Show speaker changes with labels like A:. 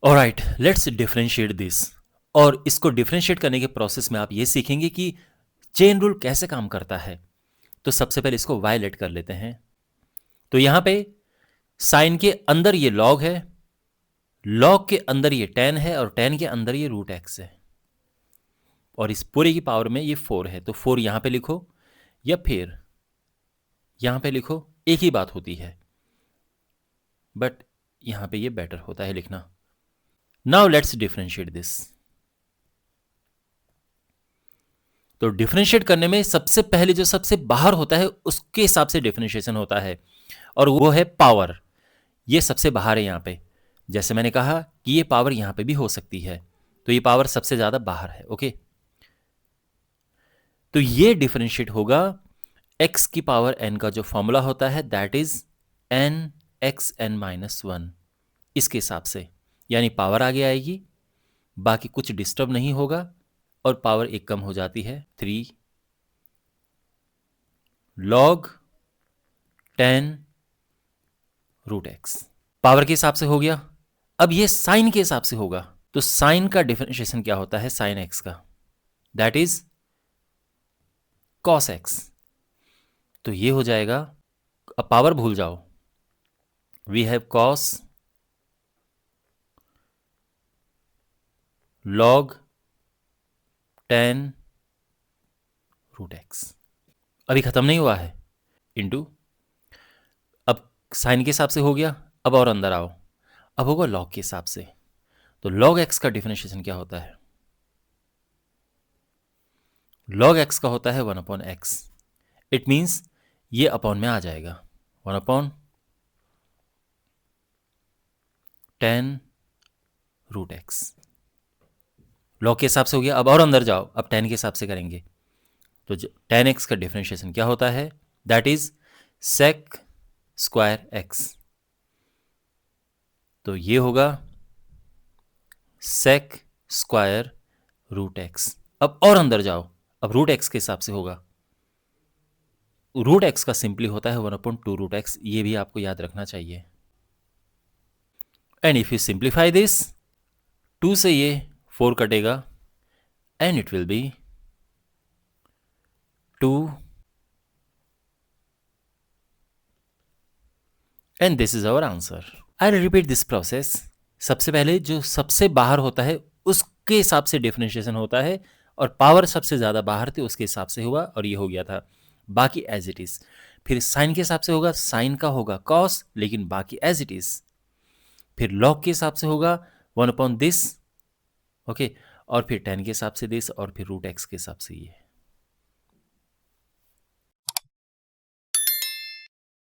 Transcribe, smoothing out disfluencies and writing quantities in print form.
A: Alright, let's differentiate this. और इसको differentiate करने के प्रोसेस में आप ये सीखेंगे कि चेन रूल कैसे काम करता है। तो सबसे पहले इसको वायलेट कर लेते हैं। तो यहां पे साइन के अंदर ये लॉग है, लॉग के अंदर ये टेन है, और टेन के अंदर ये रूट एक्स है, और इस पूरे की पावर में ये 4 है। तो 4 यहां पे लिखो या फिर यहां पे लिखो, एक ही बात होती है, बट यहां पे ये बेटर होता है लिखना। Now let's differentiate this. तो डिफरेंशिएट करने में सबसे पहले जो सबसे बाहर होता है उसके हिसाब से डिफरेंशिएशन होता है, और वो है पावर। ये सबसे बाहर है यहां पे। जैसे मैंने कहा कि ये पावर यहां पे भी हो सकती है, तो ये पावर सबसे ज्यादा बाहर है। ओके, तो ये डिफरेंशिएट होगा x की पावर n का जो फॉर्मूला होता है, that is n x n minus 1, इसके हिसाब से। यानी पावर आगे आएगी, बाकी कुछ डिस्टर्ब नहीं होगा, और पावर एक कम हो जाती है, 3 log 10 रूट एक्स। पावर के हिसाब से हो गया। अब ये साइन के हिसाब से होगा। तो साइन का डिफरेंशिएशन क्या होता है साइन एक्स का, दैट इज कॉस एक्स। तो ये हो जाएगा, अब पावर भूल जाओ, we have cos log 10 root x. अभी खत्म नहीं हुआ है, इंटू, अब साइन के हिसाब से हो गया। अब और अंदर आओ, अब होगा लॉग के हिसाब से। तो लॉग एक्स का डिफरेंशिएशन क्या होता है, लॉग एक्स का होता है 1 अपॉन एक्स। इट मीन्स ये अपॉन में आ जाएगा, 1 अपॉन 10 रूट एक्स। लॉग के हिसाब से हो गया। अब और अंदर जाओ, अब 10 के हिसाब से करेंगे। तो 10x का डिफरेंशिएशन क्या होता है, that is sec square x. तो ये होगा सेक स्क्वायर रूट एक्स। अब और अंदर जाओ, अब रूट एक्स के हिसाब से होगा। रूट एक्स का सिंपली होता है 1/2 रूट एक्स, ये भी आपको याद रखना चाहिए। And if you simplify this, 2 से ये 4 कटेगा, and it will be 2, and this is our answer. I repeat this process. सबसे पहले जो सबसे बाहर होता है उसके हिसाब से डिफरेंशिएशन होता है, और पावर सबसे ज्यादा बाहर थी उसके हिसाब से हुआ, और ये हो गया था। बाकी एज इट इज। फिर साइन के हिसाब से होगा, साइन का होगा कॉस, लेकिन बाकी एज इट इज। फिर लॉग के हिसाब से होगा 1 अपॉन दिस, ओके, और फिर 10 के हिसाब से दिस, और फिर रूट एक्स के हिसाब से ये।